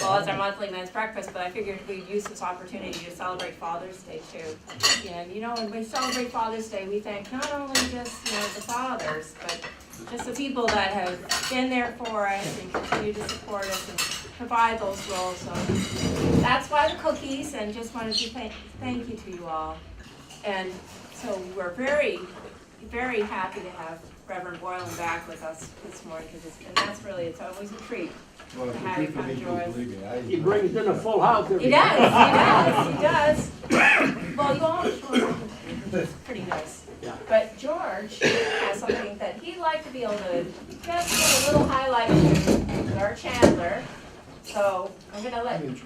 well, it's our monthly men's breakfast, but I figured we'd use this opportunity to celebrate Father's Day too. And, you know, when we celebrate Father's Day, we thank not only just, you know, the fathers, but just the people that have been there for us and continue to support us and provide those roles. So that's why the cookies, and just wanted to thank you to you all. And so we're very, very happy to have Reverend Boylan back with us this morning, because it's always a treat Well, to have you come join us. He brings in a full house every He does. Well, you all, it's pretty nice. Yeah. But George has something that he'd like to be able to just give a little highlight to our Chandler. So I'm gonna let. I'm just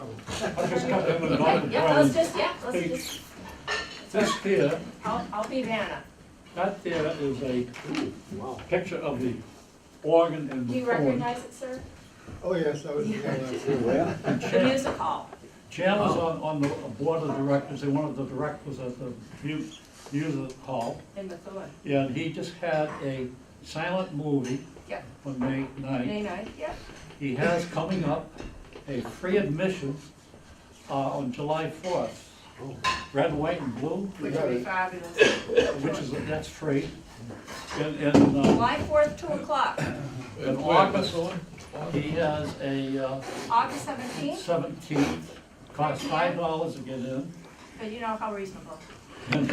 cut him with Okay, another let's just. This here, I'll be Vanna. that there is a Wow. picture of the organ and Do the you horn. recognize it, sir? Oh, yes, I was, Where? The music hall. Chandler's on the board of directors, and one of the directors at the music hall. In Methuen. And he just had a silent movie Yep. on May 9th. May 9th, yeah. He has coming up a free admission on July 4th. Red, white, and blue, Which would be fabulous. which is, that's free. In July 4th, 2 o'clock. August, he has a August 17th, 17th, costs $5 to get in. but you know how reasonable. And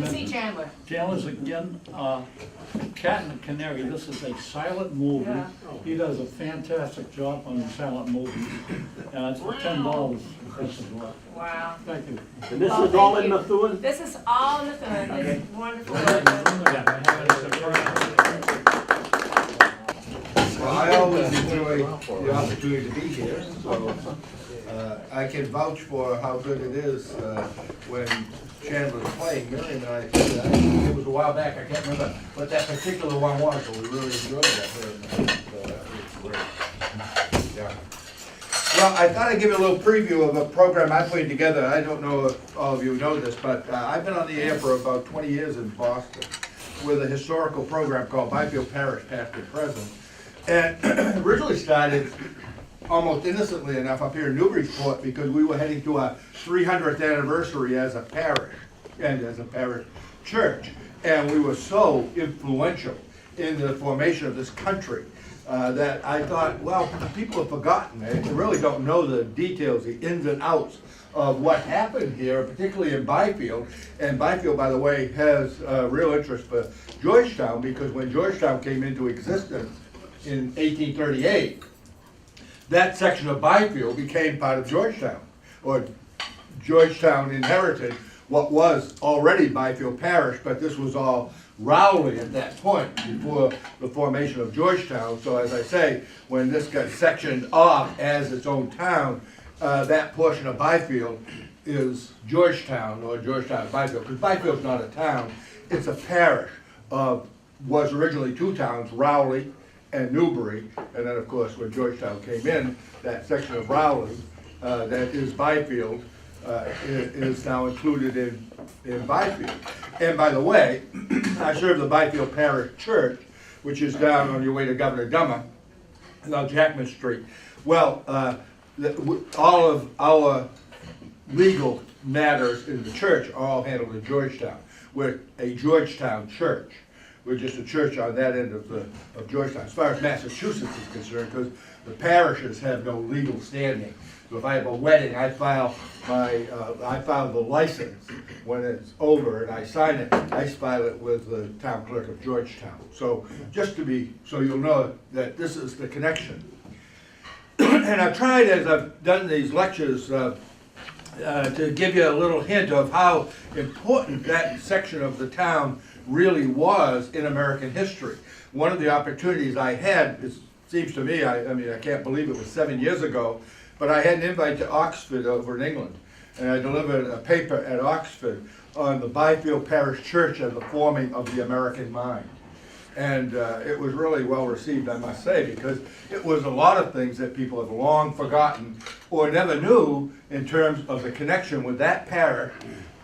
See then Chandler. Chandler's again, Cat and the Canary, this is a silent movie. Yeah. He does a fantastic job on silent movies, and it's for $10. Wow. Thank you. And this Well, is all thank in you. Methuen? This is all Methuen. It's wonderful. well, I always enjoy the opportunity to be here, so I can vouch for how good it is when Chandler's playing. Mary and I, it was a while back, I can't remember what that particular one was, but we really enjoyed that very much. So that was great. Yeah. Well, I thought I'd give you a little preview of a program I put together. I don't know if all of you know this, but I've been on the air for about 20 years in Boston with a historical program called Byfield Parish, Past and Present. And originally started almost innocently enough up here in Newburyport because we were heading to our 300th anniversary as a parish and as a parish church. And we were so influential in the formation of this country that I thought, well, people have forgotten. They really don't know the details, the ins and outs of what happened here, particularly in Byfield. And Byfield, by the way, has real interest for Georgetown because when Georgetown came into existence in 1838, that section of Byfield became part of Georgetown, or Georgetown inherited what was already Byfield Parish, but this was all Rowley at that point before the formation of Georgetown. So as I say, when this got sectioned off as its own town, that portion of Byfield is Georgetown, or Georgetown Byfield, because Byfield's not a town, it's a parish of, was originally two towns, Rowley and Newbury, and then of course when Georgetown came in, that section of Rowley that is Byfield is now included in Byfield. And by the way, I serve the Byfield Parish Church, which is down on your way to Governor Dummer, on Jackman Street. Well, all of our legal matters in the church are all handled in Georgetown. We're a Georgetown church. We're just a church on that end of Georgetown, as far as Massachusetts is concerned, because the parishes have no legal standing. So if I have a wedding, I file the license when it's over and I sign it. I file it with the town clerk of Georgetown. So just to be, so you'll know that this is the connection. And I've tried, as I've done these lectures, to give you a little hint of how important that section of the town really was in American history. One of the opportunities I had, it seems to me, I mean, I can't believe it was 7 years ago, but I had an invite to Oxford over in England, and I delivered a paper at Oxford on the Byfield Parish Church and the forming of the American mind. And it was really well received, I must say, because it was a lot of things that people have long forgotten or never knew in terms of the connection with that parish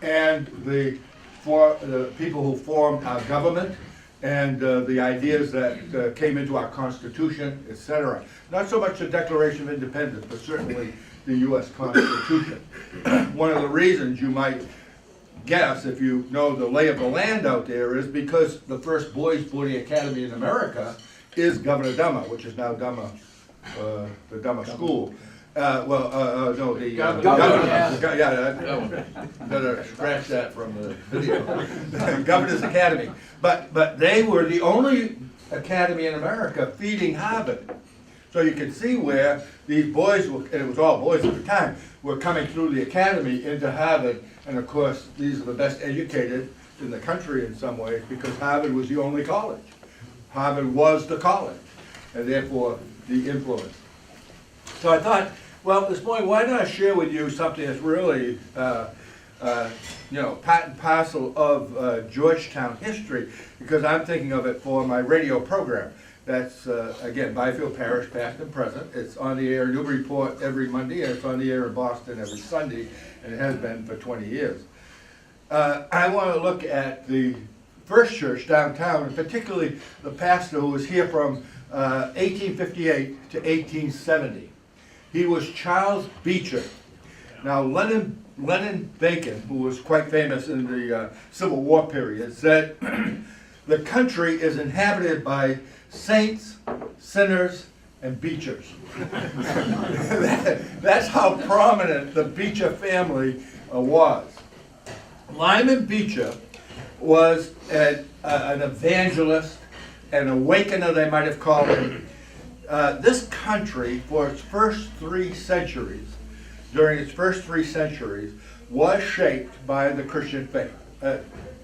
and the people who formed our government and the ideas that came into our Constitution, etc. Not so much the Declaration of Independence, but certainly the U.S. Constitution. One of the reasons you might guess, if you know the lay of the land out there, is because the first boys' boarding academy in America is Governor Dummer, which is now Dummer, the Dummer School. No, the Governor, yeah, better scratch that from the video. Governor's Academy. But they were the only academy in America feeding Harvard. So you can see where these boys, and it was all boys at the time, were coming through the academy into Harvard. And of course, these are the best educated in the country in some ways, because Harvard was the only college. Harvard was the college, and therefore the influence. So I thought, well, this morning, why not share with you something that's really, part and parcel of Georgetown history, because I'm thinking of it for my radio program. That's, again, Byfield Parish, past and present. It's on the air in Newburyport every Monday, and it's on the air in Boston every Sunday, and it has been for 20 years. I want to look at the first church downtown, and particularly the pastor who was here from 1858 to 1870. He was Charles Beecher. Now, Lenin Bacon, who was quite famous in the Civil War period, said, "The country is inhabited by saints, sinners, and Beechers." That's how prominent the Beecher family was. Lyman Beecher was an evangelist, an awakener, they might have called him. This country, for its first 3 centuries, during its first 3 centuries, was shaped by the Christian faith.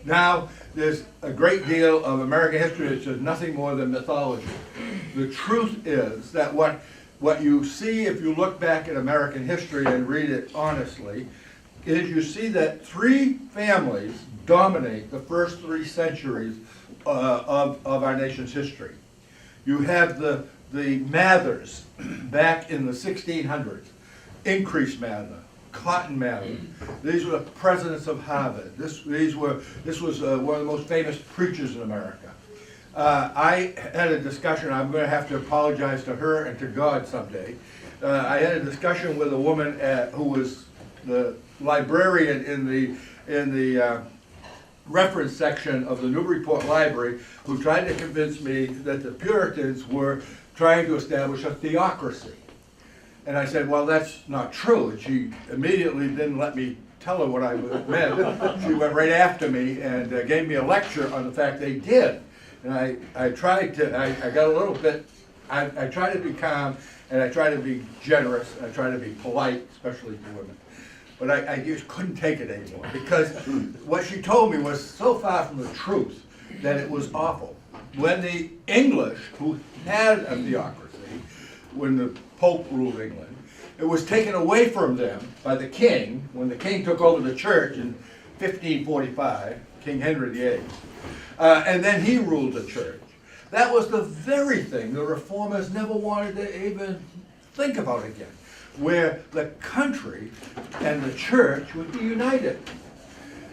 Now, there's a great deal of American history that's just nothing more than mythology. The truth is that what you see if you look back at American history and read it honestly, is you see that 3 families dominate the first 3 centuries of our nation's history. You have the Mathers back in the 1600s, Increase Mather, Cotton Mather. These were the presidents of Harvard. This was one of the most famous preachers in America. I had a discussion, I'm going to have to apologize to her and to God someday. I had a discussion with a woman who was the librarian in the reference section of the Newburyport Library, who tried to convince me that the Puritans were trying to establish a theocracy. And I said, well, that's not true. And she immediately didn't let me tell her what I meant. She went right after me and gave me a lecture on the fact they did. And I tried to, I got a little bit, I tried to be calm, and I tried to be generous, and I tried to be polite, especially to women. But I just couldn't take it anymore, because what she told me was so far from the truth that it was awful. When the English, who had a theocracy, when the Pope ruled England, it was taken away from them by the king, when the king took over the church in 1545, King Henry VIII, and then he ruled the church. That was the very thing the reformers never wanted to even think about again, where the country and the church would be united.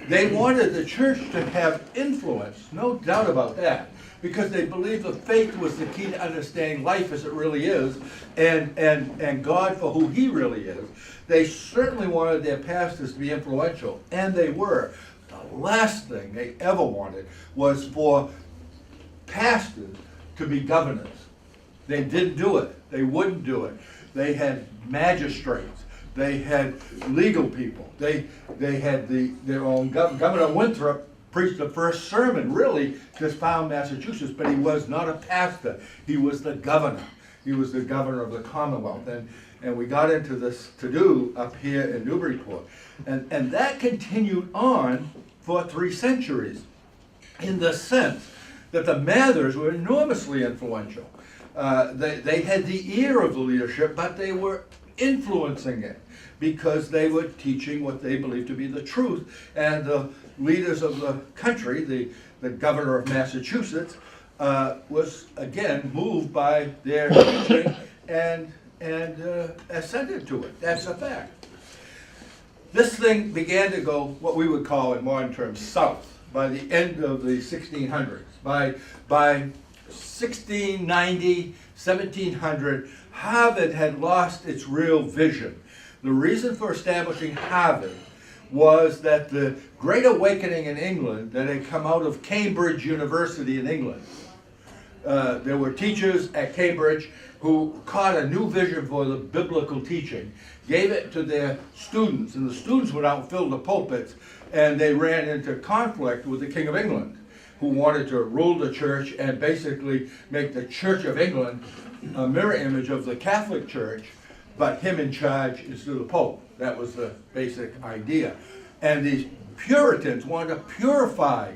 They wanted the church to have influence, no doubt about that, because they believed the faith was the key to understanding life as it really is, and God for who He really is. They certainly wanted their pastors to be influential, and they were. The last thing they ever wanted was for pastors to be governors. They didn't do it. They wouldn't do it. They had magistrates. They had legal people. They had their own Governor Winthrop preached the first sermon, really, to found Massachusetts, but he was not a pastor. He was the governor. He was the governor of the Commonwealth. And we got into this to-do up here in Newburyport. And that continued on for 3 centuries, in the sense that the Mathers were enormously influential. They had the ear of the leadership, but they were influencing it because they were teaching what they believed to be the truth. And the leaders of the country, the governor of Massachusetts, was again moved by their teaching and assented to it. That's a fact. This thing began to go what we would call in modern terms south by the end of the 1600s. By 1690, 1700, Harvard had lost its real vision. The reason for establishing Harvard was that the Great Awakening in England that had come out of Cambridge University in England. There were teachers at Cambridge who caught a new vision for the biblical teaching, gave it to their students, and the students went out and filled the pulpits, and they ran into conflict with the King of England, who wanted to rule the church and basically make the Church of England a mirror image of the Catholic Church, but him in charge instead of the Pope. That was the basic idea. And these Puritans wanted to purify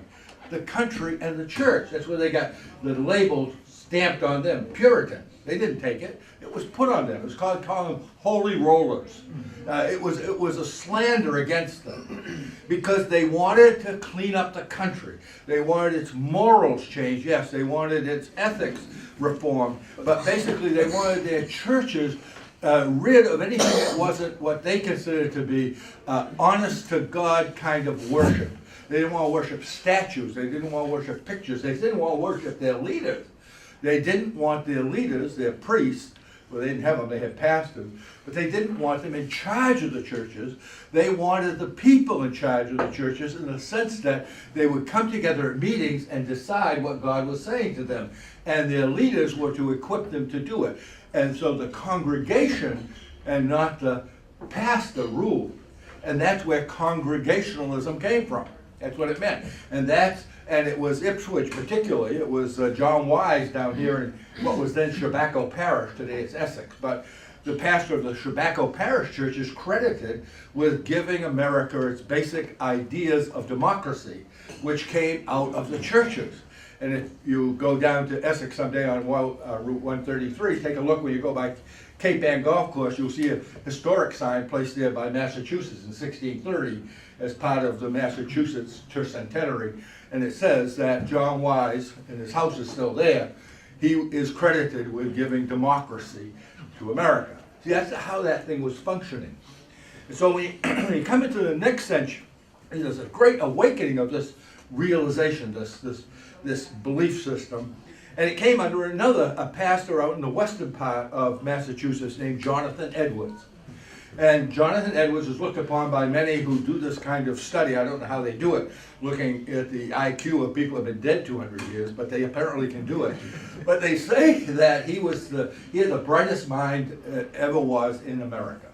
the country and the church. That's where they got the label stamped on them, Puritan. They didn't take it. It was put on them. It was called them holy rollers. It was a slander against them because they wanted to clean up the country. They wanted its morals changed. Yes, they wanted its ethics reformed, but basically they wanted their churches rid of anything that wasn't what they considered to be honest to God kind of worship. They didn't want to worship statues. They didn't want to worship pictures. They didn't want to worship their leaders. They didn't want their leaders, their priests, well, they didn't have them, they had pastors, but they didn't want them in charge of the churches. They wanted the people in charge of the churches in the sense that they would come together at meetings and decide what God was saying to them. And their leaders were to equip them to do it. And so the congregation and not the pastor ruled. And that's where Congregationalism came from. That's what it meant. And it was Ipswich particularly. It was John Wise down here in what was then Shabako Parish. Today it's Essex. But the pastor of the Shabako Parish Church is credited with giving America its basic ideas of democracy, which came out of the churches. And if you go down to Essex someday on Route 133, take a look when you go by Cape Ann Golf Course, you'll see a historic sign placed there by Massachusetts in 1630 as part of the Massachusetts Tercentenary. And it says that John Wise, and his house is still there, he is credited with giving democracy to America. See, that's how that thing was functioning. And so when you come into the next century, there's a great awakening of this realization, this belief system. And it came under a pastor out in the western part of Massachusetts named Jonathan Edwards. And Jonathan Edwards is looked upon by many who do this kind of study. I don't know how they do it, looking at the IQ of people who have been dead 200 years, but they apparently can do it. But they say that he had the brightest mind ever was in America.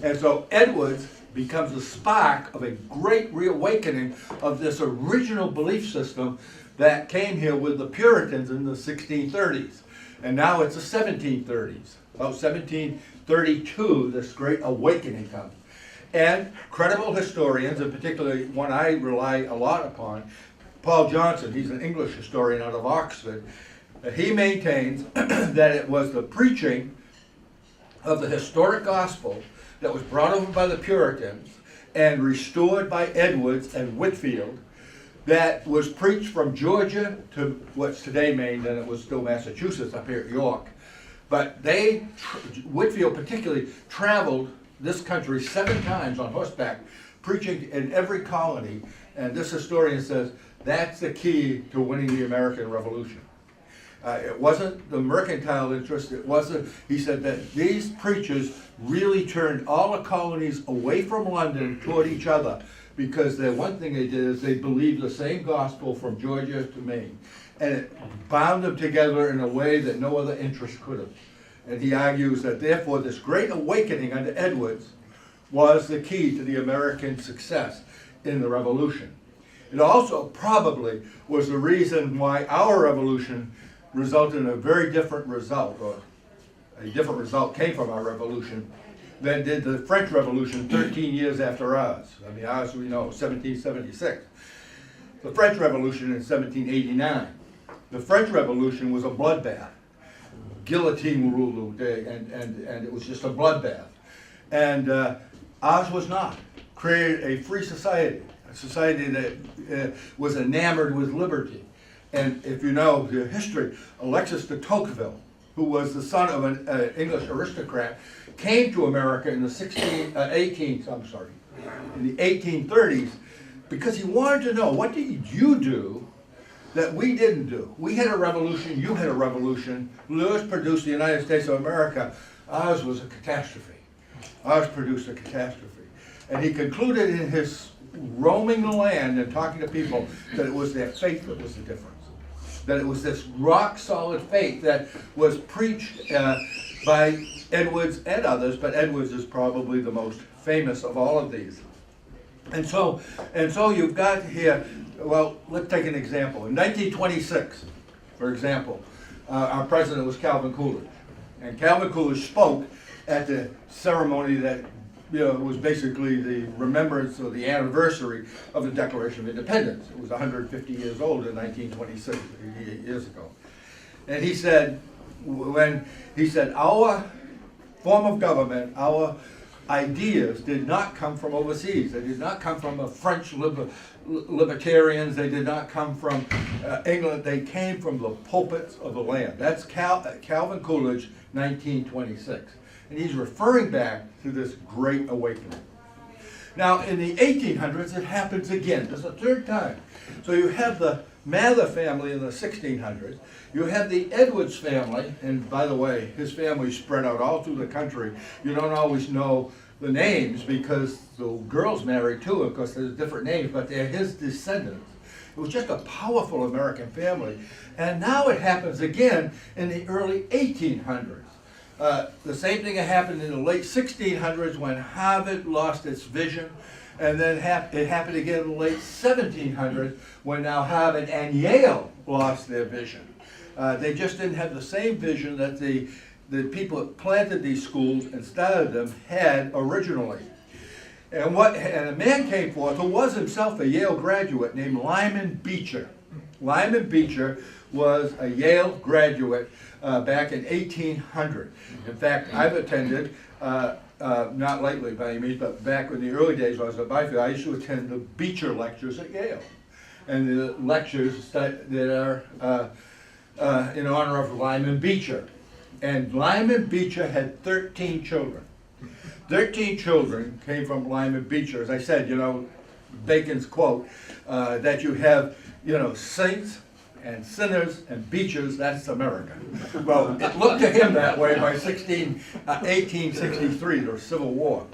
And so Edwards becomes the spark of a great reawakening of this original belief system that came here with the Puritans in the 1630s. And now it's the 1730s. About 1732, this great awakening comes. And credible historians, and particularly one I rely a lot upon, Paul Johnson, he's an English historian out of Oxford, he maintains that it was the preaching of the historic gospel that was brought over by the Puritans and restored by Edwards and Whitefield that was preached from Georgia to what's today Maine, and it was still Massachusetts up here at York. But Whitefield particularly traveled this country 7 times on horseback, preaching in every colony, and this historian says that's the key to winning the American Revolution. It wasn't the mercantile interest, he said that these preachers really turned all the colonies away from London toward each other, because the one thing they did is they believed the same gospel from Georgia to Maine. And it bound them together in a way that no other interest could have. And he argues that therefore this great awakening under Edwards was the key to the American success in the Revolution. It also probably was the reason why our revolution resulted in a very different result, or a different result came from our revolution than did the French Revolution 13 years after ours. I mean, ours we know, 1776. The French Revolution in 1789. The French Revolution was a bloodbath. Guillotine ruled the day, and it was just a bloodbath. And ours was not. Created a free society, a society that was enamored with liberty. And if you know the history, Alexis de Tocqueville, who was the son of an English aristocrat, came to America in the 1830s because he wanted to know, what did you do that we didn't do? We had a revolution, you had a revolution. Lewis produced the United States of America. Ours was a catastrophe. Ours produced a catastrophe. And he concluded in his roaming the land and talking to people that it was their faith that was the difference. That it was this rock-solid faith that was preached by Edwards and others, but Edwards is probably the most famous of all of these. And so you've got here, well, let's take an example. In 1926, for example, our president was Calvin Coolidge. And Calvin Coolidge spoke at the ceremony that was basically the remembrance or the anniversary of the Declaration of Independence. It was 150 years old in 1926, 88 years ago. And he said, our form of government, our ideas did not come from overseas. They did not come from the French libertarians. They did not come from England. They came from the pulpits of the land. That's Calvin Coolidge, 1926. And he's referring back to this Great Awakening. Now, in the 1800s, it happens again. This is the third time. So you have the Mather family in the 1600s. You have the Edwards family, and by the way, his family spread out all through the country. You don't always know the names because the girls married too, of course, there's different names, but they're his descendants. It was just a powerful American family. And now it happens again in the early 1800s. The same thing happened in the late 1600s when Harvard lost its vision, and then it happened again in the late 1700s when now Harvard and Yale lost their vision. They just didn't have the same vision that the people that planted these schools and started them had originally. And a man came forth who was himself a Yale graduate named Lyman Beecher. Lyman Beecher was a Yale graduate back in 1800. In fact, I've attended, not lately by any means, but back in the early days when I was at Byfield, I used to attend the Beecher lectures at Yale. And the lectures that are in honor of Lyman Beecher. And Lyman Beecher had 13 children. 13 children came from Lyman Beecher. As I said, Bacon's quote, that you have, saints and sinners and beachers, that's America. Well, it looked to him that way by 1863, the Civil War.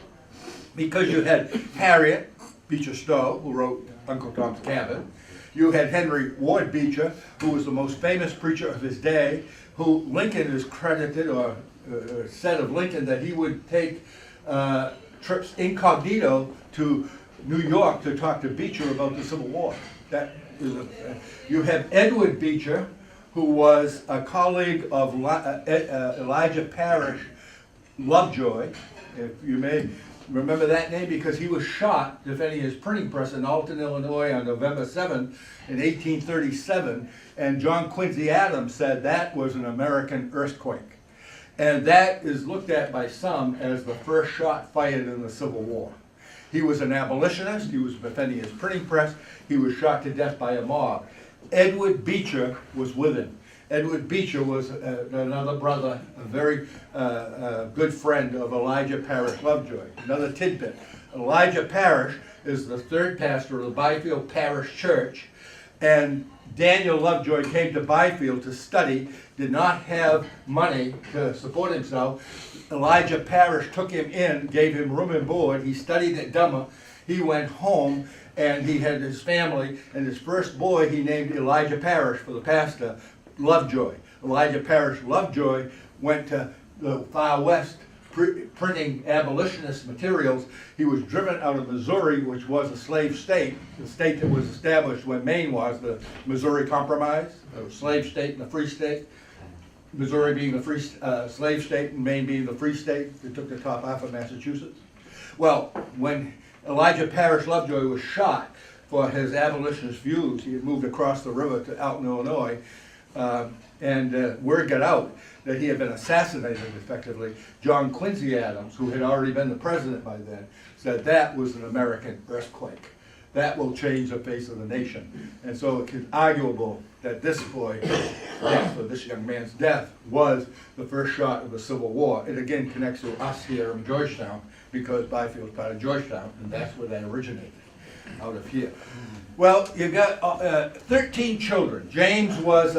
Because you had Harriet Beecher Stowe, who wrote Uncle Tom's Cabin. You had Henry Ward Beecher, who was the most famous preacher of his day, who Lincoln is credited, or said of Lincoln, that he would take trips incognito to New York to talk to Beecher about the Civil War. You have Edward Beecher, who was a colleague of Elijah Parrish Lovejoy, if you may remember that name, because he was shot defending his printing press in Alton, Illinois on November 7th in 1837, and John Quincy Adams said that was an American earthquake. And that is looked at by some as the first shot fired in the Civil War. He was an abolitionist, he was defending his printing press, he was shot to death by a mob. Edward Beecher was with him. Edward Beecher was another brother, a very good friend of Elijah Parrish Lovejoy. Another tidbit, Elijah Parrish is the third pastor of the Byfield Parish Church, and Daniel Lovejoy came to Byfield to study, did not have money to support himself. Elijah Parrish took him in, gave him room and board. He studied at Dummer. He went home, and he had his family, and his first boy he named Elijah Parrish for the pastor, Lovejoy. Elijah Parrish Lovejoy went to the far west printing abolitionist materials. He was driven out of Missouri, which was a slave state, the state that was established when Maine was, the Missouri Compromise, a slave state and a free state. Missouri being the free slave state and Maine being the free state that took the top off of Massachusetts. Well, when Elijah Parrish Lovejoy was shot for his abolitionist views, he had moved across the river to Alton, Illinois, and word got out that he had been assassinated effectively. John Quincy Adams, who had already been the president by then, said that was an American earthquake. That will change the face of the nation. And so it is arguable that this boy's death, or this young man's death, was the first shot of the Civil War. It again connects to us here in Georgetown, because Byfield's part of Georgetown, and that's where that originated. out of here. Well, you got 13 children. James was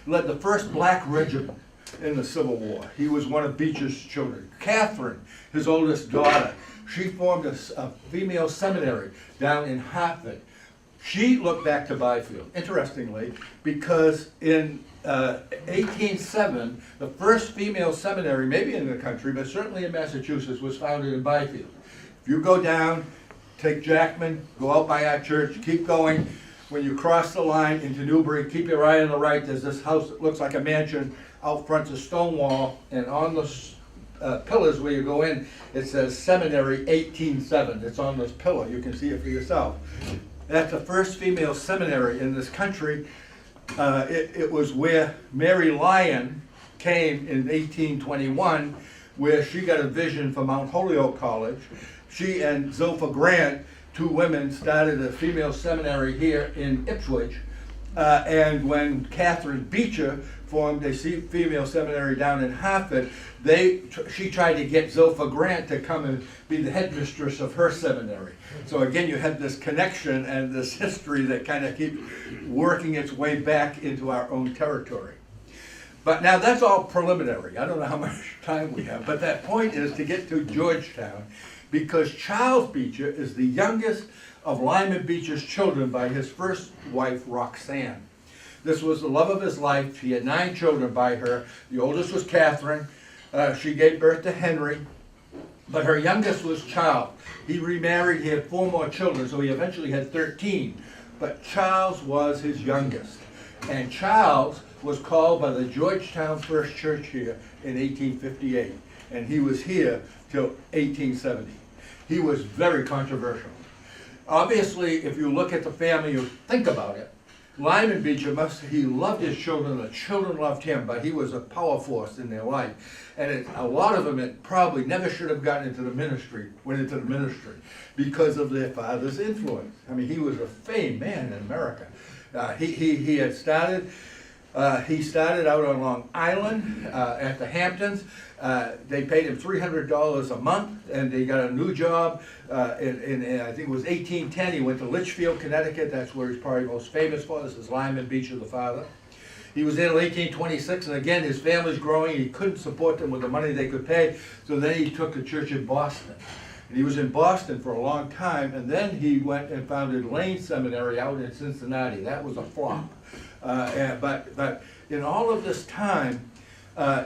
led the first black regiment in the Civil War. He was one of Beecher's children. Catherine, his oldest daughter, she formed a female seminary down in Hartford. She looked back to Byfield, interestingly, because in 1807, the first female seminary, maybe in the country, but certainly in Massachusetts, was founded in Byfield. If you go down, take Jackman, go out by our church, keep going. When you cross the line into Newbury, keep your eye on the right. There's this house that looks like a mansion. Out front's a stone wall, and on the pillars where you go in, it says Seminary 1807. It's on this pillar. You can see it for yourself. That's the first female seminary in this country. It was where Mary Lyon came in 1821, where she got a vision for Mount Holyoke College. She and Zilpha Grant, two women, started a female seminary here in Ipswich. And when Catherine Beecher formed a female seminary down in Hartford, she tried to get Zilpha Grant to come and be the headmistress of her seminary. So again, you have this connection and this history that kind of keeps working its way back into our own territory. But now that's all preliminary. I don't know how much time we have, but that point is to get to Georgetown, because Charles Beecher is the youngest of Lyman Beecher's children by his first wife, Roxanne. This was the love of his life. He had 9 children by her. The oldest was Catherine. She gave birth to Henry, but her youngest was Charles. He remarried. He had 4 more children, so he eventually had 13. But Charles was his youngest. And Charles was called by the Georgetown First Church here in 1858. And he was here till 1870. He was very controversial. Obviously, if you look at the family, you think about it. Lyman Beecher, he loved his children, the children loved him, but he was a power force in their life. And a lot of them probably never should have gotten into the ministry, went into the ministry, because of their father's influence. I mean, he was a famed man in America. He started out on Long Island at the Hamptons. They paid him $300 a month, and they got a new job in I think it was 1810. He went to Litchfield, Connecticut. That's where he's probably most famous for. This is Lyman Beecher, the father. He was there in 1826, and again, his family's growing. He couldn't support them with the money they could pay, so then he took a church in Boston. And he was in Boston for a long time, and then he went and founded Lane Seminary out in Cincinnati. That was a flop. But in all of this time,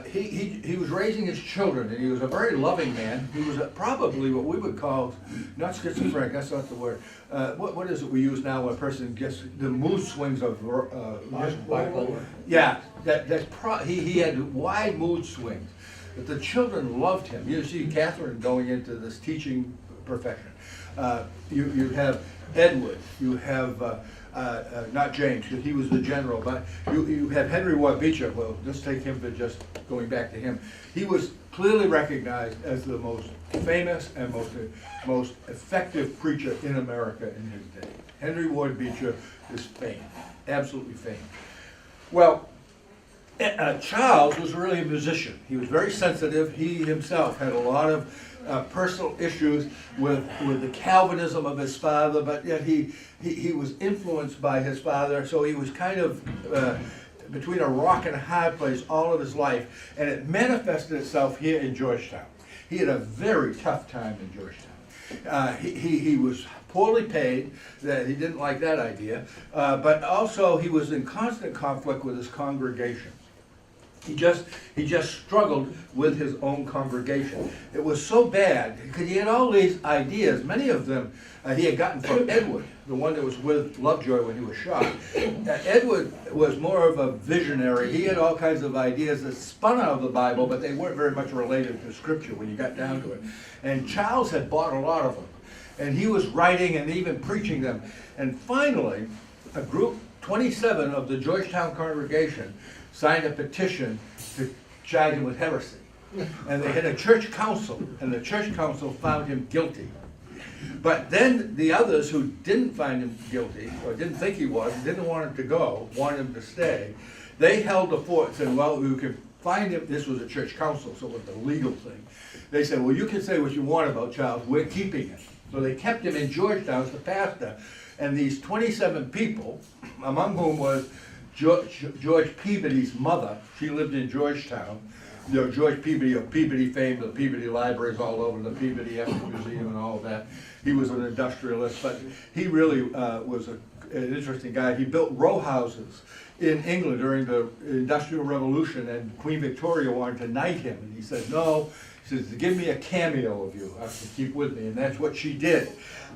he was raising his children, and he was a very loving man. He was probably what we would call, not schizophrenic, that's not the word. What is it we use now when a person gets the mood swings of Bipolar. Yeah, he had wide mood swings. But the children loved him. You see Catherine going into this teaching profession. You have Edward, you have not James, because he was the general, but you have Henry Ward Beecher. Well, let's take him for just going back to him. He was clearly recognized as the most famous and most effective preacher in America in his day. Henry Ward Beecher is famed, absolutely famed. Well, Charles was really a musician. He was very sensitive. He himself had a lot of personal issues with the Calvinism of his father, but yet he was influenced by his father, so he was kind of between a rock and a hard place all of his life, and it manifested itself here in Georgetown. He had a very tough time in Georgetown. He was poorly paid, that he didn't like that idea, but also he was in constant conflict with his congregation. He just struggled with his own congregation. It was so bad because he had all these ideas. Many of them he had gotten from Edward, the one that was with Lovejoy when he was shot. Edward was more of a visionary. He had all kinds of ideas that spun out of the Bible, but they weren't very much related to Scripture when you got down to it. And Charles had bought a lot of them. And he was writing and even preaching them. And finally, a group, 27 of the Georgetown congregation, signed a petition to charge him with heresy. And they had a church council, and the church council found him guilty. But then the others who didn't find him guilty, or didn't think he was, didn't want him to go, wanted him to stay, they held the fort and said, well, we can find him. This was a church council, so it was a legal thing. They said, well, you can say what you want about Charles, we're keeping him. So they kept him in Georgetown as the pastor. And these 27 people, among whom was George Peabody's mother, she lived in Georgetown. You know, George Peabody of Peabody fame, the Peabody libraries all over, the Peabody Art Museum and all of that. He was an industrialist, but he really was an interesting guy. He built row houses in England during the Industrial Revolution, and Queen Victoria wanted to knight him, and he said, no. He says, give me a cameo of you, I can keep with me, and that's what she did.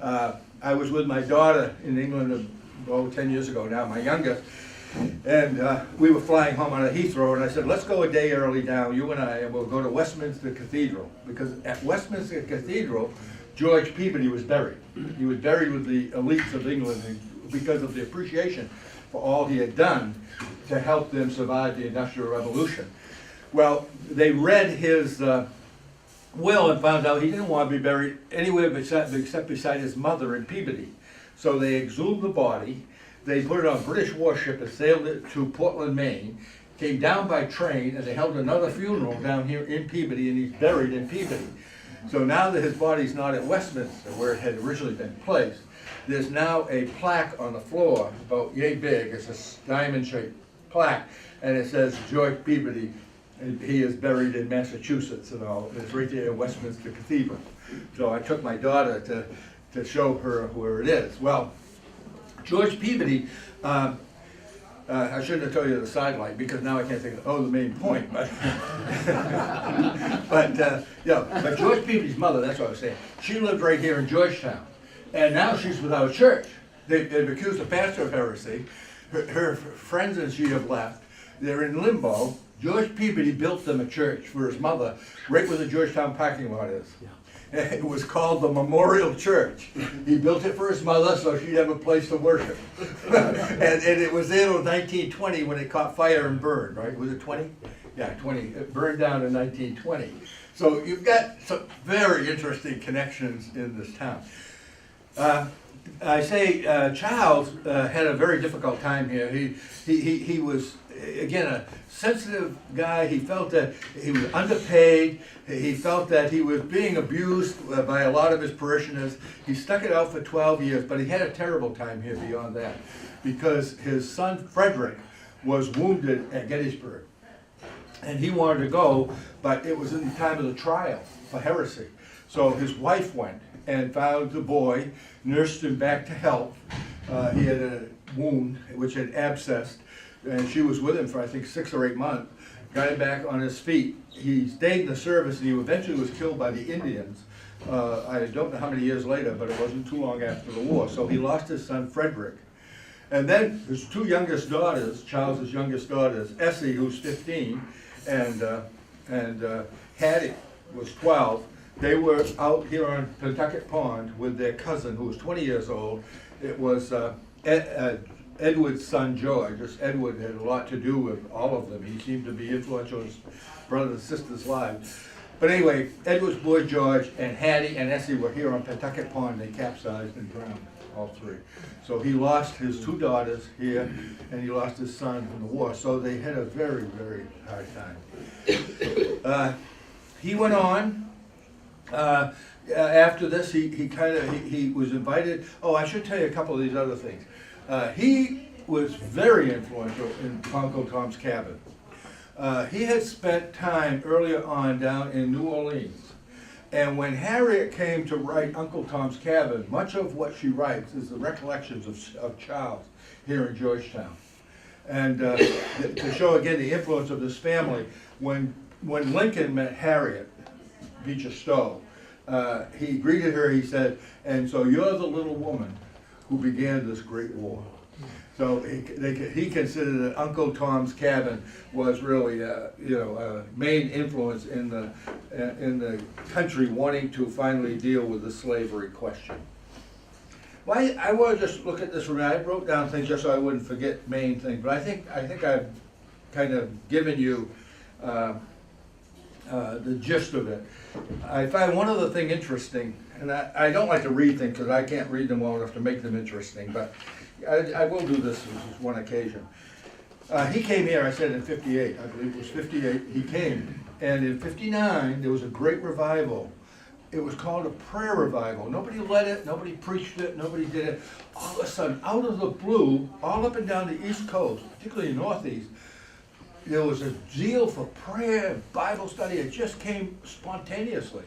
I was with my daughter in England, 10 years ago now, my youngest, and we were flying home out of Heathrow, and I said, let's go a day early now, you and I, and we'll go to Westminster Cathedral, because at Westminster Cathedral, George Peabody was buried. He was buried with the elites of England because of the appreciation for all he had done to help them survive the Industrial Revolution. Well, they read his will and found out he didn't want to be buried anywhere except beside his mother in Peabody. So they exhumed the body, they put it on a British warship and sailed it to Portland, Maine, came down by train, and they held another funeral down here in Peabody, and he's buried in Peabody. So now that his body's not at Westminster, where it had originally been placed, there's now a plaque on the floor, about yay big, it's a diamond-shaped plaque, and it says George Peabody, and he is buried in Massachusetts and all. It's right there in Westminster Cathedral. So I took my daughter to show her where it is. Well, George Peabody, I shouldn't have told you the sidelight because now I can't think of the main point. But but George Peabody's mother, that's what I was saying. She lived right here in Georgetown, and now she's without a church. They've accused the pastor of heresy. Her friends and she have left. They're in limbo. George Peabody built them a church for his mother, right where the Georgetown parking lot is. Yeah. It was called the Memorial Church. He built it for his mother so she'd have a place to worship. and it was there until 1920 when it caught fire and burned, right? Was it 20? Yeah, 20. It burned down in 1920. So you've got some very interesting connections in this town. I say Charles had a very difficult time here. He was, again, a sensitive guy. He felt that he was underpaid. He felt that he was being abused by a lot of his parishioners. He stuck it out for 12 years, but he had a terrible time here beyond that because his son Frederick was wounded at Gettysburg. And he wanted to go, but it was in the time of the trial for heresy. So his wife went and found the boy, nursed him back to health. He had a wound which had abscessed, and she was with him for I think 6 or 8 months, got him back on his feet. He stayed in the service, and he eventually was killed by the Indians. I don't know how many years later, but it wasn't too long after the war. So he lost his son Frederick. And then his two youngest daughters, Charles's youngest daughters, Essie, who's 15, and Hattie was 12. They were out here on Pentucket Pond with their cousin, who was 20 years old. It was Edward's son, George. This Edward had a lot to do with all of them. He seemed to be influential in his brothers and sisters' lives. But anyway, Edward's boy, George, and Hattie and Essie were here on Pentucket Pond. They capsized and drowned, all three. So he lost his two daughters here, and he lost his son in the war. So they had a very, very hard time. He went on. After this, he was invited. Oh, I should tell you a couple of these other things. He was very influential in Uncle Tom's Cabin. He had spent time earlier on down in New Orleans. And when Harriet came to write Uncle Tom's Cabin, much of what she writes is the recollections of Charles here in Georgetown. And to show again the influence of this family, when Lincoln met Harriet Beecher Stowe, he greeted her, he said, and so you're the little woman who began this great war. So he considered that Uncle Tom's Cabin was really, a main influence in the country wanting to finally deal with the slavery question. Well, I want to just look at this. I wrote down things just so I wouldn't forget main things, but I think I've kind of given you the gist of it. I find one other thing interesting, and I don't like to read things because I can't read them well enough to make them interesting, but I will do this as one occasion. He came here, I said in 58, I believe it was 58, he came. And in 59, there was a great revival it was called a prayer revival. Nobody led it, nobody preached it, nobody did it. All of a sudden, out of the blue, all up and down the East Coast, particularly the Northeast, there was a zeal for prayer and Bible study. It just came spontaneously.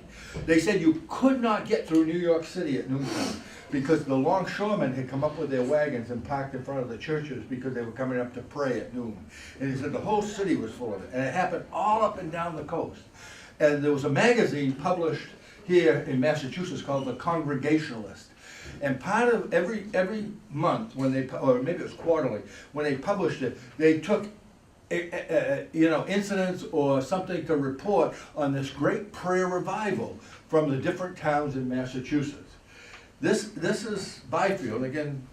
They said you could not get through New York City at noontime because the longshoremen had come up with their wagons and parked in front of the churches because they were coming up to pray at noon. And he said the whole city was full of it. And it happened all up and down the coast. And there was a magazine published here in Massachusetts called The Congregationalist. And part of every month when they, or maybe it was quarterly, when they published it, they took incidents or something to report on this great prayer revival from the different towns in Massachusetts. This is Byfield, again,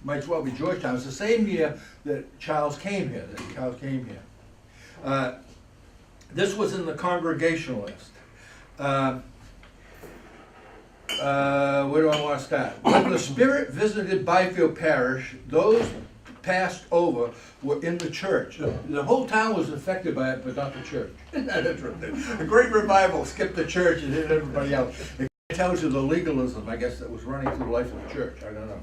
might as well be Georgetown. It's the same year that Charles came here, this was in the Congregationalist. Where do I want to start? When the Spirit visited Byfield Parish, those passed over were in the church. The whole town was affected by it, but not the church. Isn't that interesting? A great revival skipped the church and hit everybody else. It tells you the legalism, I guess, that was running through the life of the church. I don't know.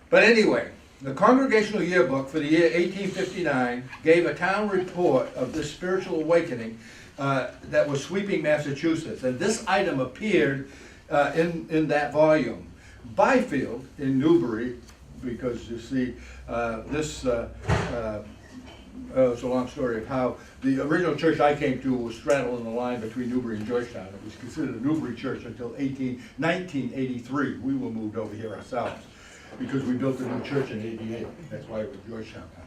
But anyway, the Congregational Yearbook for the year 1859 gave a town report of this spiritual awakening that was sweeping Massachusetts. And this item appeared in that volume. Byfield in Newbury, because you see, it's a long story of how the original church I came to was straddling the line between Newbury and Georgetown. It was considered a Newbury church until 1983. We were moved over here ourselves because we built a new church in '88. That's why it was Georgetown now.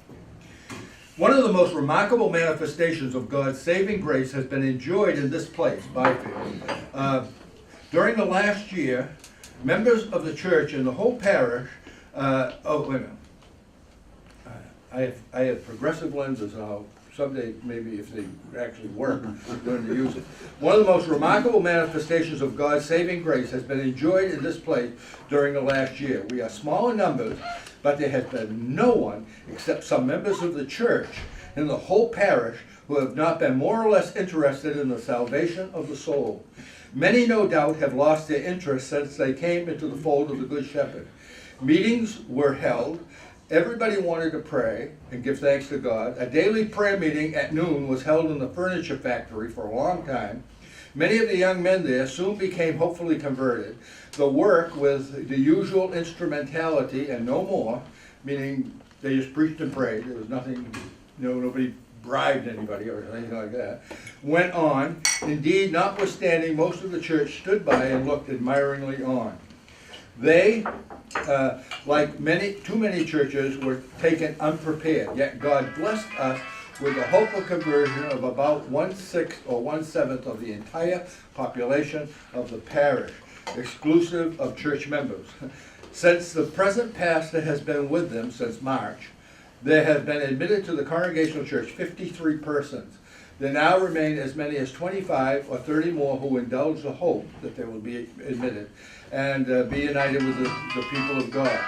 One of the most remarkable manifestations of God's saving grace has been enjoyed in this place, Byfield. During the last year, members of the church in the whole parish, wait a minute. I have progressive lenses. I'll someday, maybe if they actually work, learn to use it. One of the most remarkable manifestations of God's saving grace has been enjoyed in this place during the last year. We are small in numbers, but there has been no one except some members of the church in the whole parish who have not been more or less interested in the salvation of the soul. Many, no doubt, have lost their interest since they came into the fold of the Good Shepherd. Meetings were held. Everybody wanted to pray and give thanks to God. A daily prayer meeting at noon was held in the furniture factory for a long time. Many of the young men there soon became hopefully converted. The work with the usual instrumentality and no more, meaning they just preached and prayed. There was nothing, nobody bribed anybody or anything like that, went on. Indeed, notwithstanding, most of the church stood by and looked admiringly on. They, like too many churches, were taken unprepared, yet God blessed us with the hope of conversion of about 1/6 or 1/7 of the entire population of the parish, exclusive of church members. Since the present pastor has been with them since March, there have been admitted to the Congregational Church 53 persons. There now remain as many as 25 or 30 more who indulge the hope that they will be admitted and be united with the people of God.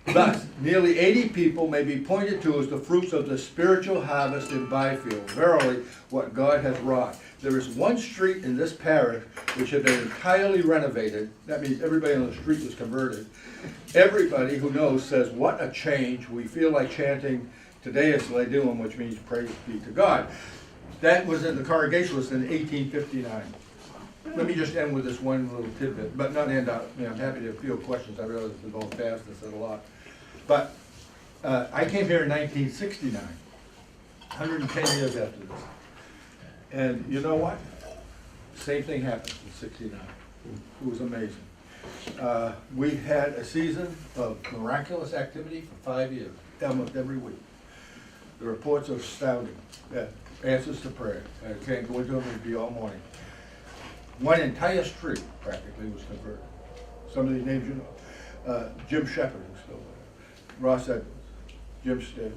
Thus, nearly 80 people may be pointed to as the fruits of the spiritual harvest in Byfield. Verily, what God has wrought. There is one street in this parish which had been entirely renovated. That means everybody on the street was converted. Everybody who knows says, what a change. We feel like chanting, Today is Leidum, which means praise be to God. That was in the Congregationalist in 1859. Let me just end with this one little tidbit, but not end out. I'm happy to field questions. I realize it's going fast. I said a lot. But I came here in 1969, 110 years after this. And you know what? Same thing happened in 69. It was amazing. We had a season of miraculous activity for 5 years, almost every week. The reports are astounding. Answers to prayer. I can't go into them, it'd be all morning. One entire street practically was converted. Some of these names you know. Jim Shepherd, who's still there. Ross Edwards, Jim Stanley,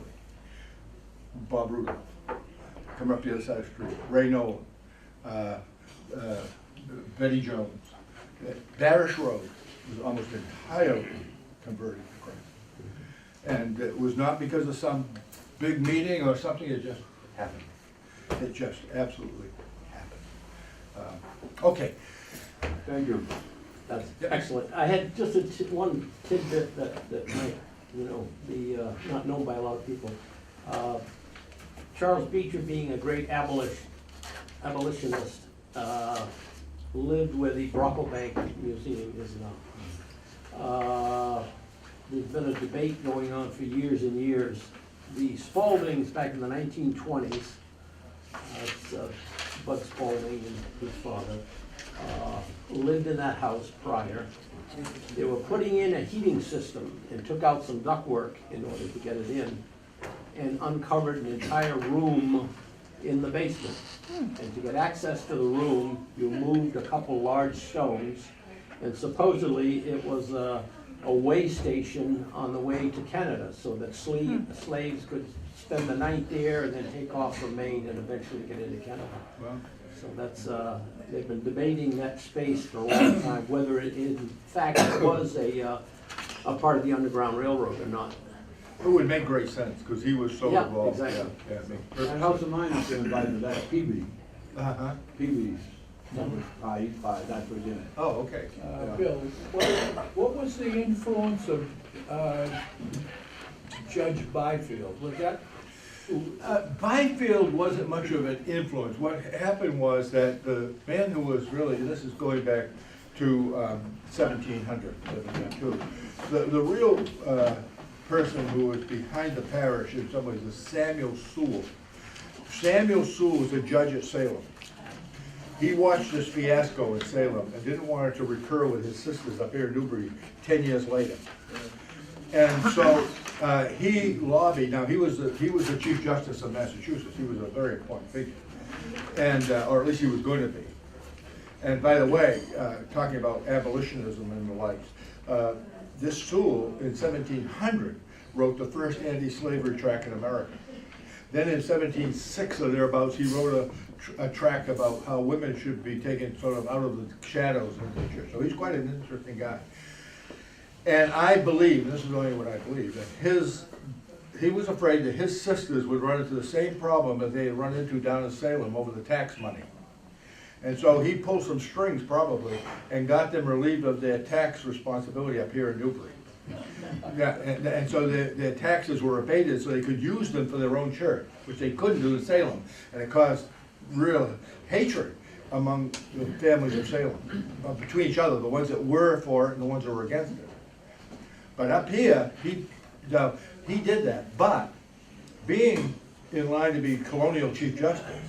Bob Rudolph. Come up the other side of the street. Ray Nolan, Betty Jones. Barish Road was almost entirely converted to Christ. And it was not because of some big meeting or something, it just happened. It just absolutely happened. Okay, Thank you. Yeah. That's excellent. I had just one tidbit that might, be not known by a lot of people. Charles Beecher, being a great abolitionist, lived where the Brocklebank Museum is now. There's been a debate going on for years and years. The Spauldings back in the 1920s, Bud Spaulding and his father, lived in that house prior. They were putting in a heating system and took out some ductwork in order to get it in, and uncovered an entire room in the basement. And to get access to the room, you moved a couple large stones, and supposedly it was a way station on the way to Canada, so that slaves could spend the night there and then take off from Maine and eventually get into Canada. Well, So that's, they've been debating that space for a long time, whether it in fact was a part of the Underground Railroad or not. it would make great sense, because he was so Yeah, involved. exactly. Yeah, it makes That perfect house of mine is invited to that, Peavy, Uh-huh. Peavy's. That's Virginia. Oh, okay. Bill, what was the influence of Judge Byfield? Was that, Byfield wasn't much of an influence. What happened was that the man who was really, this is going back to 1700, 1702, the real person who was behind the parish in some ways is Samuel Sewell. Samuel Sewell was a judge at Salem. He watched this fiasco in Salem and didn't want it to recur with his sisters up here in Newbury 10 years later. And so he lobbied. Now he was the Chief Justice of Massachusetts. He was a very important figure, and or at least he was going to be. And by the way, talking about abolitionism and the like, this Sewell in 1700 wrote the first anti-slavery tract in America. Then in 1706 or thereabouts, he wrote a tract about how women should be taken sort of out of the shadows of the church. So he's quite an interesting guy. And I believe, this is only what I believe, that he was afraid that his sisters would run into the same problem that they had run into down in Salem over the tax money. And so he pulled some strings probably and got them relieved of their tax responsibility up here in Newbury. Yeah, and so their taxes were abated so they could use them for their own church, which they couldn't do in Salem. And it caused real hatred among the families of Salem, between each other, the ones that were for it and the ones that were against it. But up here, he did that. But being in line to be colonial Chief Justice,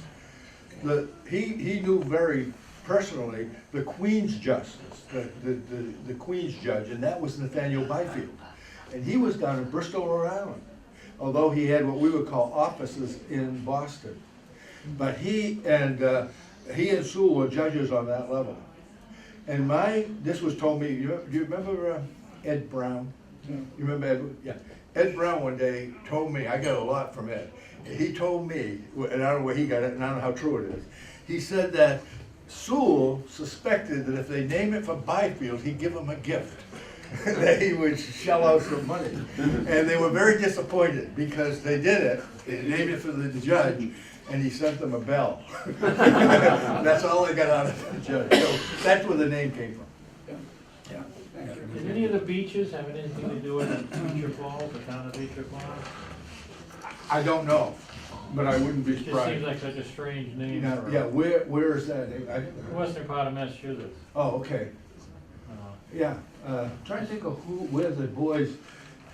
he knew very personally the Queen's Justice, the Queen's Judge, and that was Nathaniel Byfield. And he was down in Bristol, Rhode Island, although he had what we would call offices in Boston. But he and Sewell were judges on that level. And this was told me, do you remember Ed Brown? You remember Ed? Yeah. Ed Brown one day told me, I got a lot from Ed. He told me, and I don't know where he got it, and I don't know how true it is. He said that Sewell suspected that if they name it for Byfield, he'd give him a gift. That he would shell out some money. And they were very disappointed because they did it. They named it for the judge, and he sent them a bell. That's all they got out of the judge. So that's where the name came from. Yeah. did any of the beaches have anything to do with Beecher Falls, the town of Beecher Falls? I don't know, but I wouldn't be It just surprised. seems like such a strange name Yeah, for yeah, where is that? western part of Massachusetts. Oh, okay. Yeah, trying to think of where the boys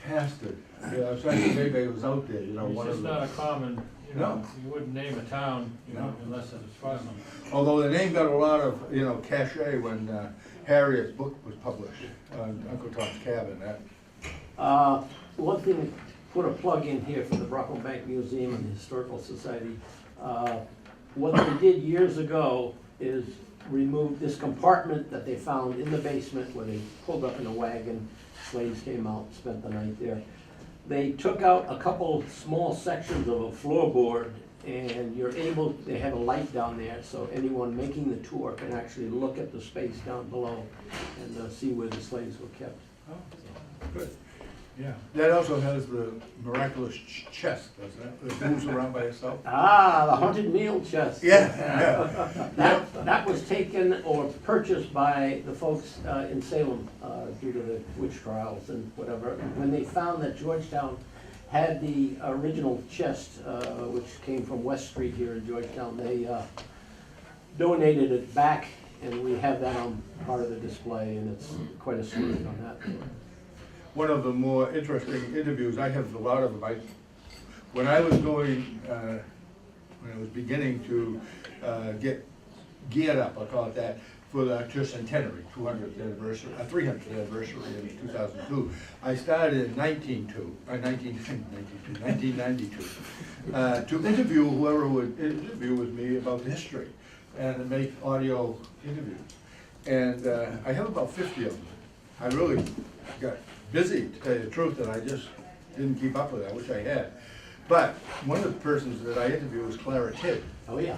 pastored. Yeah, I was trying to think maybe it was out there, one It's of just not a the. common, No. you wouldn't name a town, No. unless it was Putnam. Although the name got a lot of, cachet when Harriet's book was published, Uncle Tom's Cabin. One thing, put a plug in here for the Brocklebank Museum and the Historical Society. What they did years ago is remove this compartment that they found in the basement where they pulled up in a wagon. Slaves came out, spent the night there. They took out a couple small sections of a floorboard, and they have a light down there, so anyone making the tour can actually look at the space down below and see where the slaves were kept. Good. Yeah, that also has the miraculous chest, doesn't it? It moves around by itself. Ah, the haunted meal chest. Yeah. That was taken or purchased by the folks in Salem due to the witch trials and whatever. When they found that Georgetown had the original chest, which came from West Street here in Georgetown, they donated it back, and we have that on part of the display, and it's quite a story on that. One of the more interesting interviews, I have a lot of them. When I was going, when I was beginning to get geared up, I'll call it that, for the tercentenary, 200th anniversary, 300th anniversary in 2002, I started in 1992, to interview whoever would interview with me about history and to make audio interviews. And I have about 50 of them. I really got busy, to tell you the truth, and I just didn't keep up with it. I wish I had. But one of the persons that I interviewed was Clara Tidd. Oh, yeah.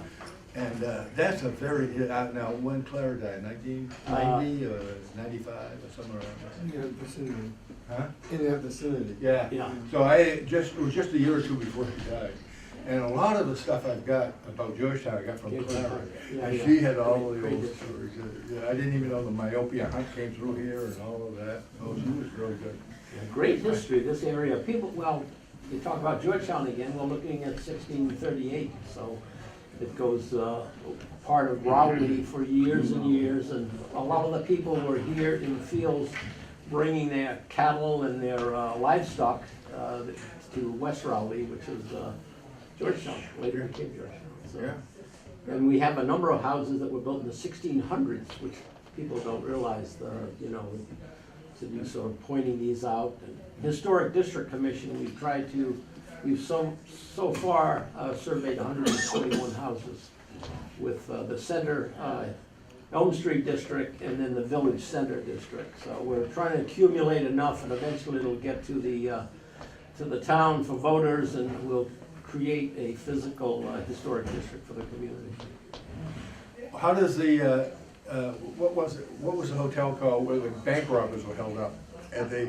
And that's a very, now when Clara died, 1990 or 95 or somewhere around In that vicinity. there? Huh? In that vicinity. Yeah. Yeah. So it was just a year or two before she died. And a lot of the stuff I've got about Georgetown, I got from Clara. Yeah, And yeah. she had all the Great old history. stories. Yeah, I didn't even know the myopia hunt came through here and all of that. Oh, she was really good. Yeah, great history, this area. People, well, you talk about Georgetown again, we're looking at 1638, so it goes part of Rowley for years and years, and a lot of the people were here in the fields bringing their cattle and their livestock to West Rowley, which is Georgetown, later became Georgetown. So. Yeah. And we have a number of houses that were built in the 1600s, which people don't realize, you know, to be sort of pointing these out. And Historic District Commission, we've so far surveyed 121 houses with the center, Elm Street District, and then the Village Center District. So we're trying to accumulate enough, and eventually it'll get to the town for voters, and we'll create a physical historic district for the community. How does the, what was the hotel called where the bank robbers were held up? And they,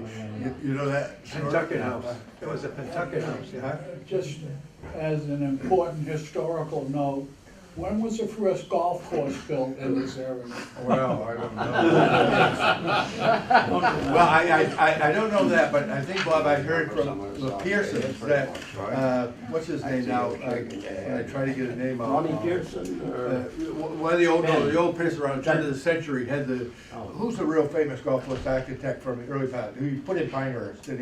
you know that? Pentucket House. It was a Pentucket House, yeah. Just as an important historical note, when was the first golf course built in this area? Well, I don't know. Well, I don't know that, but I think, Bob, I heard from the Pearsons that, what's his name now? I try to get a name out. Ronnie Pearson, or? One of the old Pearson around the turn of the century had who's the real famous golf course architect from the early part? Who put in Pinehurst, and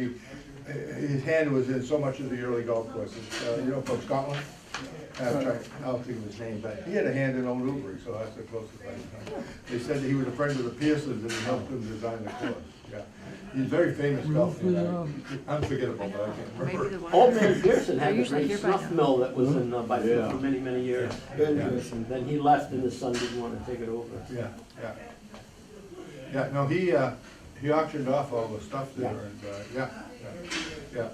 his hand was in so much of the early golf courses, from Scotland. I'll think of his name, but he had a hand in Old Newbury, so that's the closest I can. They said that he was a friend of the Pearsons and he helped them design the course. Yeah, he's very famous golf player. Unforgettable, but I can't remember. Old Man Pearson had They're the usually great here by snuff now. mill that was in Byfield for many, many years. Ben Pearson. Then he left and his son didn't want to take it over. Yeah. No, he auctioned off all the stuff there, and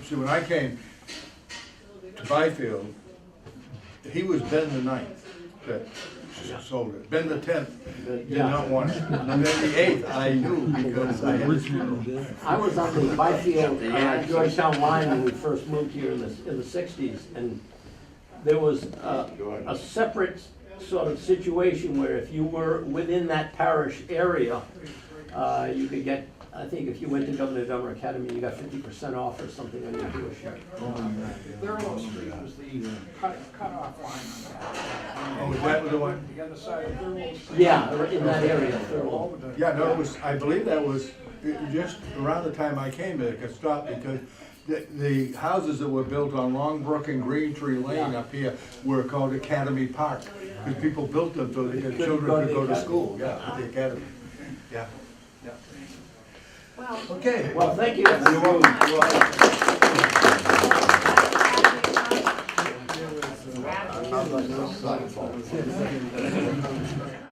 see, when I came to Byfield, he was Ben the 9th that sold it. Ben the 10th did not want it. And then the 8th I knew because I had. I was on the Byfield Georgetown line when we first moved here in the 60s, and there was a separate sort of situation where if you were within that parish area, you could get, I think if you went to Governor Dummer Academy, you got 50% off or something on your tuition. Thurlow Street was the cut-off line. Oh, was that the one? The other side of Thurlow Street. Yeah, in that area, Thurlow. Yeah, no, it was, I believe that was just around the time I came that it got stopped because the houses that were built on Longbrook and Green Tree Lane up here were called Academy Park. Because people built them so that their children could go to school, the academy. Yeah. Well, Okay. Well, thank you. You're welcome. You're welcome. Absolutely.